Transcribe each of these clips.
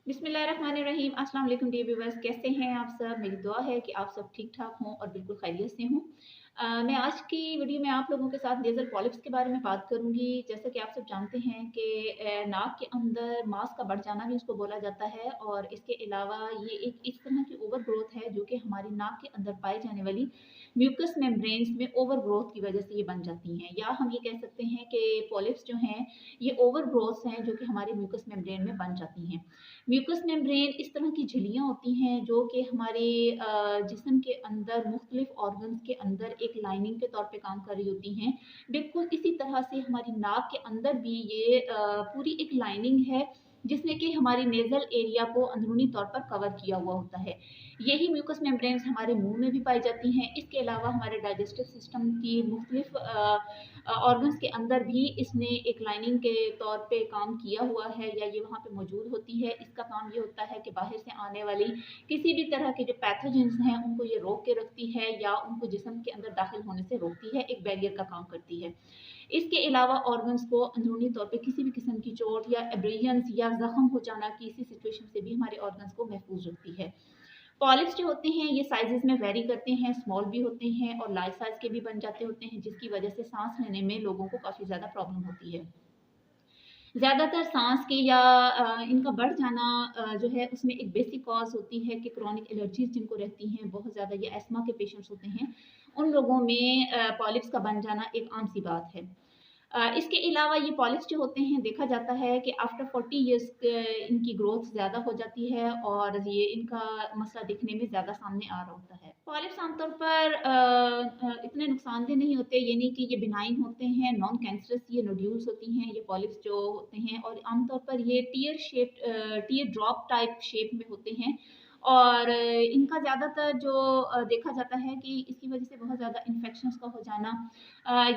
बिस्मिल्लाहिर्रहमानिर्रहीम। अस्सलाम वालेकुम डियर व्यूअर्स, कैसे हैं आप सब? मेरी दुआ है कि आप सब ठीक-ठाक हों और बिल्कुल खैरियत से हों। मैं आज की वीडियो में आप लोगों के साथ नेज़ल पॉलिप्स के बारे में बात करूँगी। जैसा कि आप सब जानते हैं कि नाक के अंदर मांस का बढ़ जाना भी इसको बोला जाता है और इसके अलावा ये एक इस तरह की ओवर ग्रोथ है जो कि हमारी नाक के अंदर पाई जाने वाली म्यूकस मेम्ब्रेन्स में ओवर ग्रोथ की वजह से ये बन जाती हैं, या हम ये कह सकते हैं कि पॉलिप्स जो हैं ये ओवर ग्रोथ्स हैं जो कि हमारी म्यूकस मेम्ब्रेन में बन जाती हैं। म्यूकस मेम्ब्रेन इस तरह की झिल्लियाँ होती हैं जो कि हमारे जिस्म के अंदर मुख्तलिफ ऑर्गन्स के अंदर एक लाइनिंग के तौर पे काम कर रही होती हैं। बिल्कुल इसी तरह से हमारी नाक के अंदर भी ये पूरी एक लाइनिंग है जिसने कि हमारी नेज़ल एरिया को अंदरूनी तौर पर कवर किया हुआ होता है। यही म्यूकस मेम्ब्रेन्स हमारे मुँह में भी पाई जाती हैं। इसके अलावा हमारे डाइजेस्टिव सिस्टम की मुख्तलिफ ऑर्गन्स के अंदर भी इसने एक लाइनिंग के तौर पे काम किया हुआ है या ये वहाँ पे मौजूद होती है। इसका काम ये होता है कि बाहर से आने वाली किसी भी तरह के जो पैथोजेंस हैं उनको ये रोक के रखती है या उनको जिस्म के अंदर दाखिल होने से रोकती है, एक बैरियर का काम करती है। इसके अलावा ऑर्गन्स को अंदरूनी तौर पे किसी भी किस्म की चोट या एब्रेजन्स या ज़ख्म हो जाना किसी सिचुएशन से भी हमारे ऑर्गन्स को महफूज रखती है। पॉलिप्स जो होते हैं ये साइज़ेज़ में वेरी करते हैं, स्मॉल भी होते हैं और लार्ज साइज़ के भी बन जाते होते हैं, जिसकी वजह से साँस लेने में लोगों को काफ़ी ज़्यादा प्रॉब्लम होती है। ज़्यादातर साँस की या इनका बढ़ जाना जो है उसमें एक बेसिक कॉज़ होती है कि क्रोनिक एलर्जीज़ जिनको रहती हैं बहुत ज़्यादा, या एस्मा के पेशेंट्स होते हैं, उन लोगों में पॉलिप्स का बन जाना एक आम सी बात है। इसके अलावा ये पॉलिप्स जो होते हैं देखा जाता है कि आफ्टर 40 इयर्स इनकी ग्रोथ ज़्यादा हो जाती है और ये इनका मसला दिखने में ज़्यादा सामने आ रहा होता है। पॉलिप्स आमतौर पर इतने नुकसानदेह नहीं होते, ये नहीं कि ये बिनाइन होते हैं, नॉन कैंसरस ये नोड्यूल्स होती हैं, ये पॉलिप्स जो होते हैं और आमतौर पर ये टीयर ड्रॉप टाइप शेप में होते हैं और इनका ज़्यादातर जो देखा जाता है कि इसकी वजह से बहुत ज़्यादा इन्फेक्शंस का हो जाना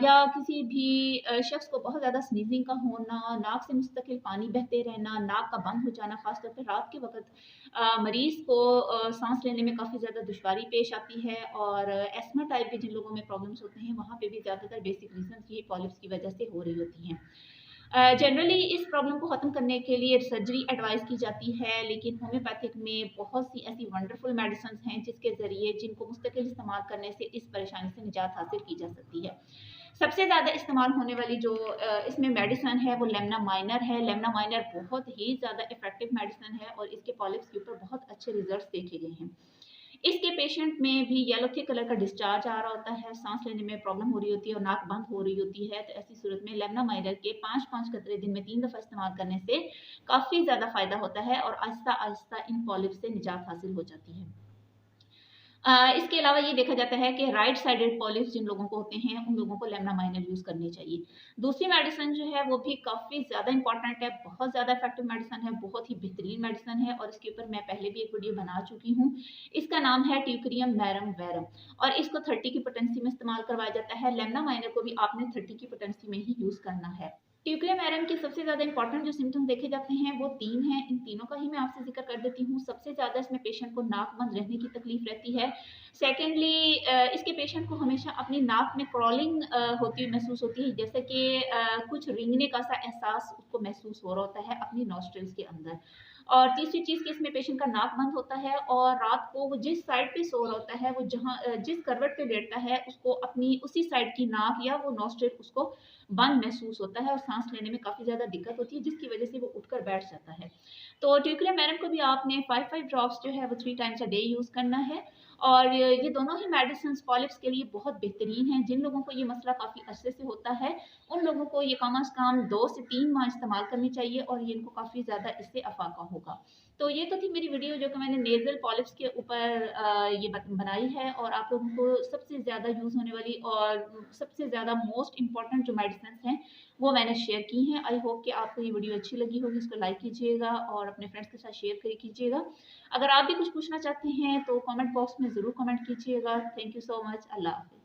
या किसी भी शख्स को बहुत ज़्यादा स्नीज़िंग का होना, नाक से मुस्तकिल पानी बहते रहना, नाक का बंद हो जाना, ख़ास तौर पे रात के वक़्त मरीज़ को साँस लेने में काफ़ी ज़्यादा दुश्वारी पेश आती है और एस्मा टाइप के जिन लोगों में प्रॉब्लम्स होते हैं, वहाँ पे भी ज़्यादातर बेसिक रीज़न्स ये पॉलिप्स की वजह से हो रही होती हैं। जनरली इस प्रॉब्लम को ख़त्म करने के लिए सर्जरी एडवाइस की जाती है, लेकिन होम्योपैथिक में बहुत सी ऐसी वंडरफुल मेडिसिन्स हैं जिसके ज़रिए जिनको मुस्तकिल इस्तेमाल करने से इस परेशानी से निजात हासिल की जा सकती है। सबसे ज़्यादा इस्तेमाल होने वाली जो इसमें मेडिसिन है वो लेमना माइनर है। लेमना माइनर बहुत ही ज़्यादा इफ़ेक्टिव मेडिसिन है और इसके पॉलिप्स के ऊपर बहुत अच्छे रिज़ल्ट्स देखे गए हैं। इसके पेशेंट में भी येलो थिक कलर का डिस्चार्ज आ रहा होता है, साँस लेने में प्रॉब्लम हो रही होती है और नाक बंद हो रही होती है, तो ऐसी सूरत में लेमना माइनर के 5-5 कतरे दिन में 3 दफ़ा इस्तेमाल करने से काफ़ी ज़्यादा फ़ायदा होता है और आहिस्ता-आहिस्ता इन पॉलिप्स से निजात हासिल हो जाती है। इसके अलावा ये देखा जाता है कि राइट साइडेड पॉलिप्स जिन लोगों को होते हैं, उन लोगों को लेमना माइनर यूज़ करनी चाहिए। दूसरी मेडिसिन जो है वो भी काफ़ी ज़्यादा इम्पोर्टेंट है, बहुत ज़्यादा इफ़ेक्टिव मेडिसिन है, बहुत ही बेहतरीन मेडिसिन है और इसके ऊपर मैं पहले भी एक वीडियो बना चुकी हूँ। इसका नाम है ट्यूक्रियम मैरम वेरम और इसको 30 की पोटेंसी में इस्तेमाल करवाया जाता है। लेमना माइनर को भी आपने 30 की पोटेंसी में ही यूज़ करना है। ट्यूक्रियम एरम के सबसे ज़्यादा इंपॉर्टेंट जो सिम्पटम्स देखे जाते हैं वो 3 हैं। इन तीनों का ही मैं आपसे ज़िक्र कर देती हूँ। सबसे ज़्यादा इसमें पेशेंट को नाक बंद रहने की तकलीफ़ रहती है। सेकेंडली इसके पेशेंट को हमेशा अपनी नाक में क्रॉलिंग होती हुई महसूस होती है, जैसे कि कुछ रेंगने का सा एहसास उसको महसूस हो रहा होता है अपनी नॉस्ट्रिल्स के अंदर। और तीसरी चीज़ कि इसमें पेशेंट का नाक बंद होता है और रात को वो जिस साइड पे सो रहा होता है, वो जहाँ जिस करवट पे लेटता है, उसको अपनी उसी साइड की नाक या वो नॉस्ट्रिल उसको बंद महसूस होता है और साँस लेने में काफ़ी ज़्यादा दिक्कत होती है, जिसकी वज़ह से वो उठकर बैठ जाता है। तो ट्यूक्रियम मैरम को भी आपने 5-5 ड्रॉप्स जो है वो 3 टाइम्स अ डे यूज़ करना है और ये दोनों ही मेडिसिन्स पॉलिप्स के लिए बहुत बेहतरीन हैं। जिन लोगों को ये मसला काफ़ी अरसे से होता है, उन लोगों को ये कम अज़ कम 2 से 3 माह इस्तेमाल करनी चाहिए और ये इनको काफ़ी ज़्यादा इससे अफ़ाक़ा होगा। तो ये तो थी मेरी वीडियो जो कि मैंने नेज़ल पॉलिप्स के ऊपर ये बनाई है और आप लोगों को सबसे ज़्यादा यूज़ होने वाली और सबसे ज़्यादा मोस्ट इम्पोर्टेंट जो मेडिसिन्स हैं, वो मैंने शेयर की हैं। आई होप कि आपको ये वीडियो अच्छी लगी होगी। इसको लाइक कीजिएगा और अपने फ्रेंड्स के साथ शेयर कीजिएगा। अगर आप भी कुछ पूछना चाहते हैं तो कमेंट बॉक्स में ज़रूर कमेंट कीजिएगा। Thank you so much. अल्लाह हाफ़िज़।